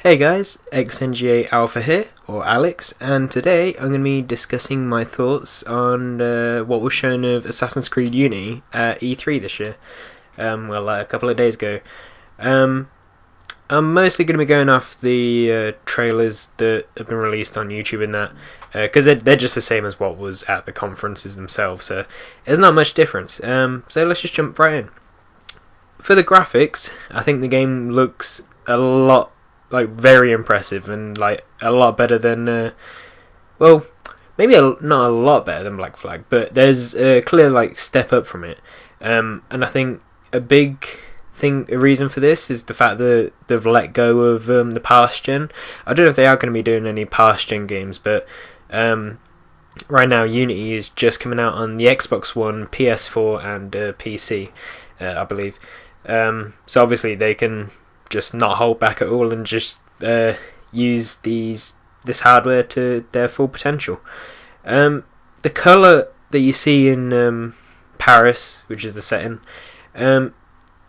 Hey guys, XNGA Alpha here, or Alex, and today I'm going to be discussing my thoughts on what was shown of Assassin's Creed Unity at E3 this year. A couple of days ago. I'm mostly going to be going off the trailers that have been released on YouTube and that, because they're just the same as what was at the conferences themselves, so there's not much difference. So let's just jump right in. For the graphics, I think the game looks a lot very impressive and a lot better than not a lot better than Black Flag, but there's a clear step up from it. And I think a reason for this is the fact that they've let go of the past gen. I don't know if they are going to be doing any past gen games, but right now Unity is just coming out on the Xbox One, PS4 and PC, I believe. So obviously they can just not hold back at all and just use this hardware to their full potential. The colour that you see in Paris, which is the setting,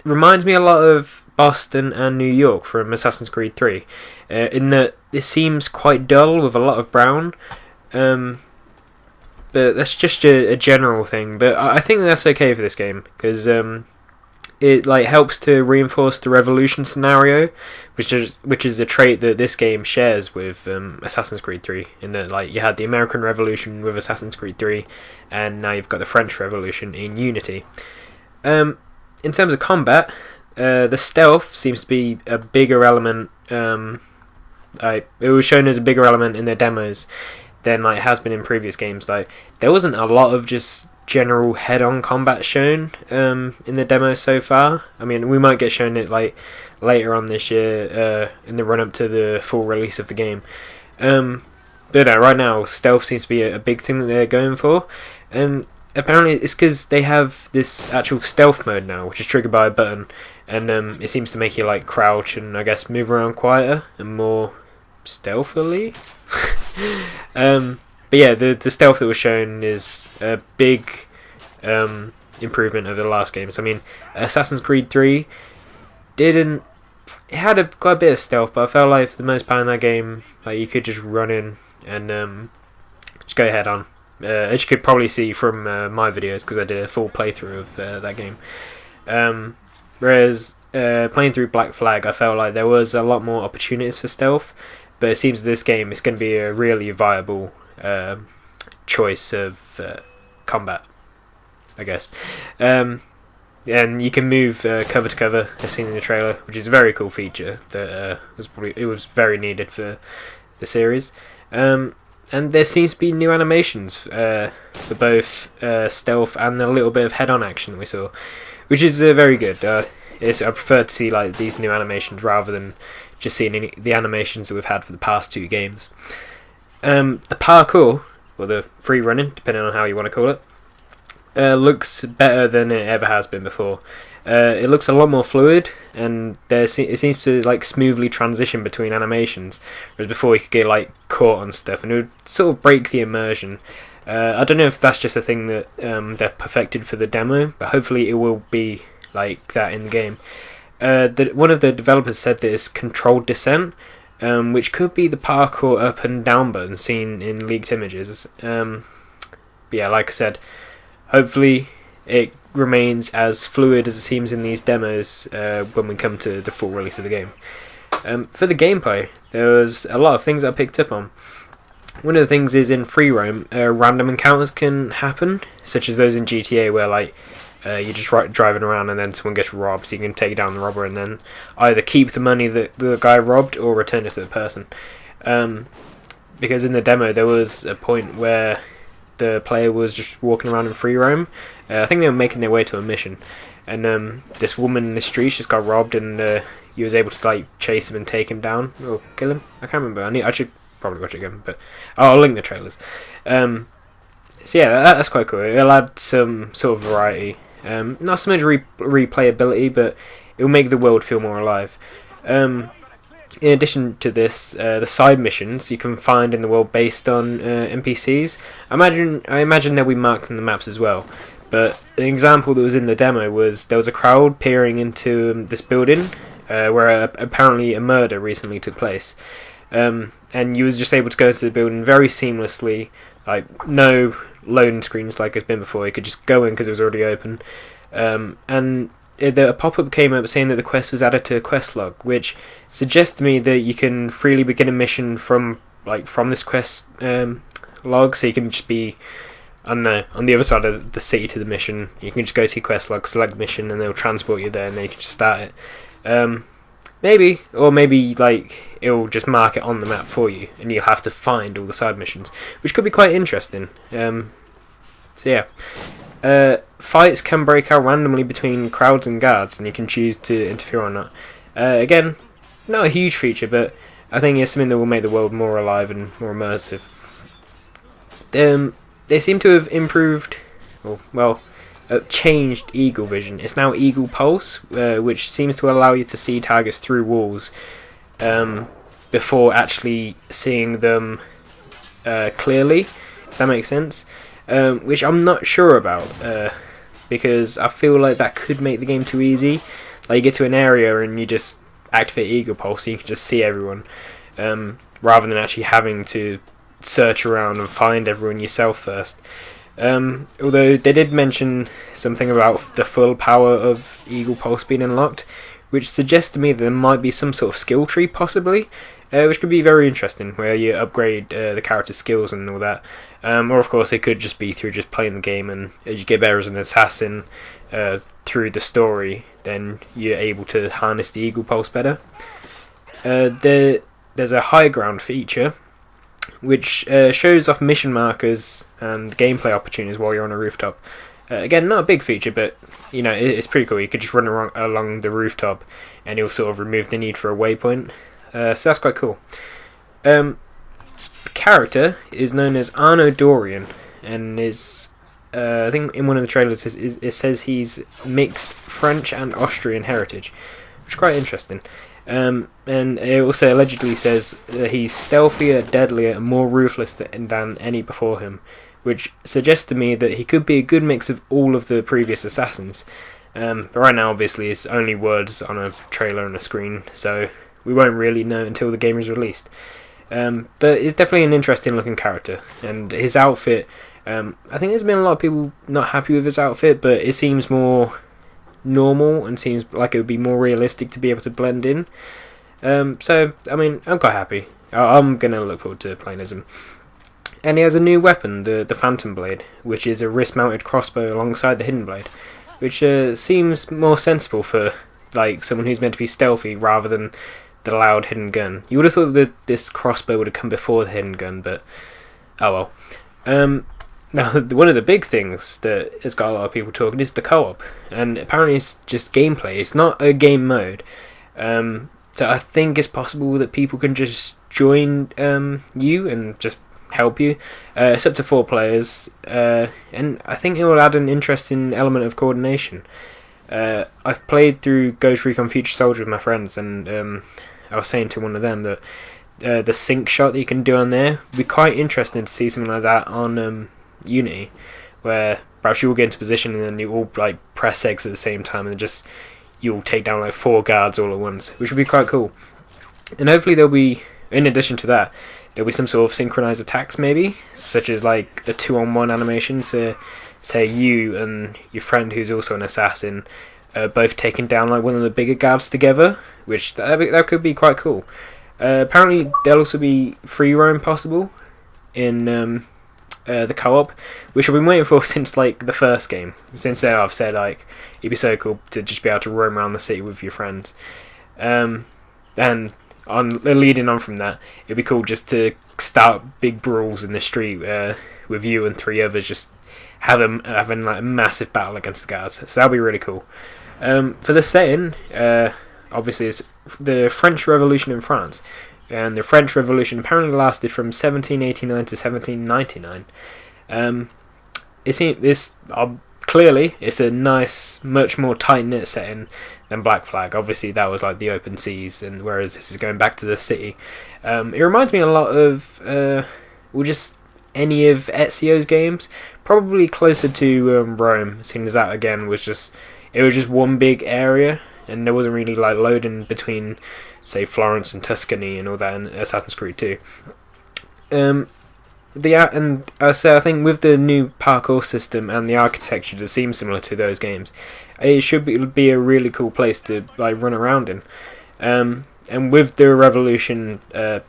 reminds me a lot of Boston and New York from Assassin's Creed 3, in that it seems quite dull with a lot of brown, but that's just a general thing. But I think that's okay for this game, because it helps to reinforce the revolution scenario, which is a trait that this game shares with Assassin's Creed 3. In that you had the American Revolution with Assassin's Creed 3, and now you've got the French Revolution in Unity. In terms of combat, the stealth seems to be a bigger element. It was shown as a bigger element in their demos than it has been in previous games. There wasn't a lot of just general head-on combat shown in the demo so far. I mean, we might get shown it later on this year in the run-up to the full release of the game. But right now, stealth seems to be a big thing that they're going for, and apparently it's because they have this actual stealth mode now, which is triggered by a button, and it seems to make you crouch and I guess move around quieter and more stealthily. But yeah, the stealth that was shown is a big improvement over the last games. I mean, Assassin's Creed 3 it had quite a bit of stealth, but I felt like for the most part in that game, you could just run in and just go head on. As you could probably see from my videos, because I did a full playthrough of that game. Whereas playing through Black Flag, I felt like there was a lot more opportunities for stealth, but it seems this game is going to be a really viable choice of combat, I guess. And you can move cover to cover, as seen in the trailer, which is a very cool feature that was very needed for the series. And there seems to be new animations for both stealth and the little bit of head-on action that we saw, which is very good. I prefer to see these new animations rather than just seeing the animations that we've had for the past two games. The parkour, or the free running, depending on how you want to call it, looks better than it ever has been before. It looks a lot more fluid, and it seems to smoothly transition between animations, whereas before you could get caught on stuff, and it would sort of break the immersion. I don't know if that's just a thing that they're perfected for the demo, but hopefully it will be like that in the game. One of the developers said that it's controlled descent, which could be the parkour up and down button seen in leaked images. But yeah, like I said, hopefully it remains as fluid as it seems in these demos when we come to the full release of the game. For the gameplay, there was a lot of things I picked up on. One of the things is in free roam, random encounters can happen, such as those in GTA where you're just driving around and then someone gets robbed, so you can take down the robber and then either keep the money that the guy robbed or return it to the person. Because in the demo there was a point where the player was just walking around in free roam. I think they were making their way to a mission, and this woman in the streets just got robbed, and you was able to chase him and take him down or kill him. I can't remember. I should probably watch it again, but I'll link the trailers. So yeah, that's quite cool. It'll add some sort of variety. Not so much replayability, but it will make the world feel more alive. In addition to this, the side missions you can find in the world based on NPCs. I imagine they'll be marked in the maps as well. But an example that was in the demo was there was a crowd peering into this building, where apparently a murder recently took place. And you was just able to go into the building very seamlessly, like no loading screens like it's been before. You could just go in because it was already open. And a pop-up came up saying that the quest was added to a quest log, which suggests to me that you can freely begin a mission from this quest log, so you can just be, I don't know, on the other side of the city to the mission. You can just go to your quest log, select the mission, and they'll transport you there, and then you can just start it. Maybe it'll just mark it on the map for you, and you'll have to find all the side missions, which could be quite interesting. Fights can break out randomly between crowds and guards, and you can choose to interfere or not. Again, not a huge feature, but I think it's something that will make the world more alive and more immersive. They seem to have improved, changed Eagle Vision. It's now Eagle Pulse, which seems to allow you to see targets through walls before actually seeing them clearly, if that makes sense. Which I'm not sure about, because I feel like that could make the game too easy. Like, you get to an area and you just activate Eagle Pulse, so you can just see everyone, rather than actually having to search around and find everyone yourself first. Although they did mention something about the full power of Eagle Pulse being unlocked, which suggests to me that there might be some sort of skill tree possibly, which could be very interesting, where you upgrade the character's skills and all that. Or of course it could just be through just playing the game, and as you get better as an assassin through the story, then you're able to harness the Eagle Pulse better. There's a high ground feature, which shows off mission markers and gameplay opportunities while you're on a rooftop. Again, not a big feature, but it's pretty cool. You could just run along the rooftop, and it'll sort of remove the need for a waypoint. So that's quite cool. The character is known as Arno Dorian, and is I think in one of the trailers it says he's mixed French and Austrian heritage, which is quite interesting. And it also allegedly says that he's stealthier, deadlier, and more ruthless than any before him, which suggests to me that he could be a good mix of all of the previous assassins. But right now, obviously, it's only words on a trailer and a screen, so we won't really know until the game is released. But he's definitely an interesting looking character, and his outfit, I think there's been a lot of people not happy with his outfit, but it seems more normal and seems like it would be more realistic to be able to blend in. So, I mean, I'm quite happy. I'm going to look forward to playing as him. And he has a new weapon, the Phantom Blade, which is a wrist-mounted crossbow alongside the Hidden Blade, which seems more sensible for someone who's meant to be stealthy rather than the loud hidden gun. You would have thought that this crossbow would have come before the hidden gun, but oh well. Now, one of the big things that has got a lot of people talking is the co-op, and apparently it's just gameplay. It's not a game mode. So I think it's possible that people can just join you and just help you. It's up to 4 players, and I think it will add an interesting element of coordination. I've played through Ghost Recon Future Soldier with my friends, and I was saying to one of them that the sync shot that you can do on there would be quite interesting to see something like that on Unity, where perhaps you all get into position and then you all press X at the same time, and just you'll take down 4 guards all at once, which would be quite cool. And hopefully there'll be, in addition to that, there'll be some sort of synchronized attacks maybe, such as a 2-on-1 animation, so say you and your friend who's also an assassin both taking down one of the bigger guards together, which that could be quite cool. Apparently there'll also be free roam possible in the co-op, which I've been waiting for since the first game. Since then I've said it'd be so cool to just be able to roam around the city with your friends. And leading on from that, it'd be cool just to start big brawls in the street with you and 3 others, just having a massive battle against the guards. So that'll be really cool. For the setting, obviously it's the French Revolution in France, and the French Revolution apparently lasted from 1789 to 1799. Clearly it's a nice, much more tight-knit setting than Black Flag. Obviously that was the open seas, and whereas this is going back to the city. It reminds me a lot of just any of Ezio's games, probably closer to Rome, seeing as that again was just one big area. and there wasn't really like loading between, say, Florence and Tuscany and all that in Assassin's Creed 2. So I think with the new parkour system and the architecture that seems similar to those games, it should be a really cool place to like run around in. And with the Revolution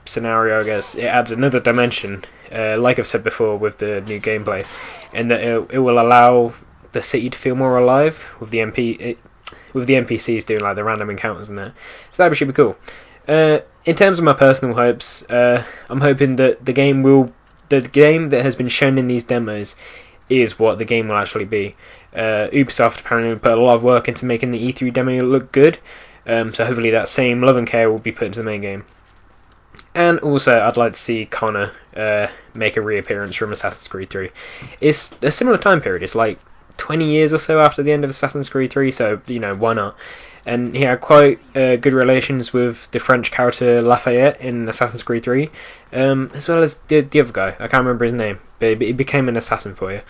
scenario, I guess it adds another dimension. Like I've said before, with the new gameplay, and that it will allow the city to feel more alive with the NPCs doing like the random encounters and that. So that should be cool. In terms of my personal hopes, I'm hoping that the game that has been shown in these demos is what the game will actually be. Ubisoft apparently put a lot of work into making the E3 demo look good, so hopefully that same love and care will be put into the main game. And also, I'd like to see Connor make a reappearance from Assassin's Creed 3. It's a similar time period. It's like 20 years or so after the end of Assassin's Creed 3, so, why not? And he had quite good relations with the French character Lafayette in Assassin's Creed 3, as well as the other guy. I can't remember his name, but he became an assassin for you.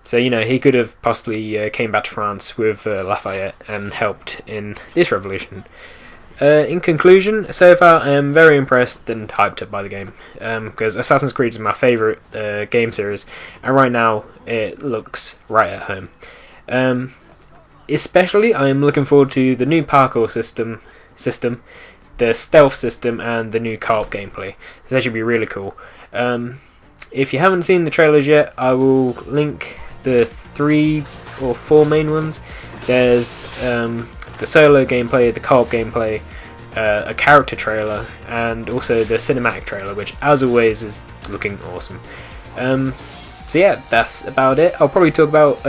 So, he could have possibly came back to France with Lafayette and helped in this revolution. In conclusion, so far I am very impressed and hyped up by the game, because Assassin's Creed is my favourite game series, and right now it looks right at home. Especially, I am looking forward to the new parkour system, the stealth system, and the new co-op gameplay. So that should be really cool. If you haven't seen the trailers yet, I will link the 3 or 4 main ones. There's the solo gameplay, the co-op gameplay, a character trailer, and also the cinematic trailer, which as always is looking awesome. So yeah, that's about it. I'll probably talk about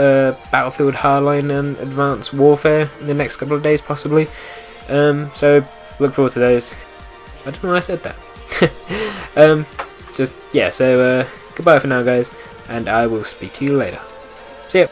Battlefield Hardline and Advanced Warfare in the next couple of days possibly. So look forward to those. I don't know why I said that. So goodbye for now guys, and I will speak to you later. See ya.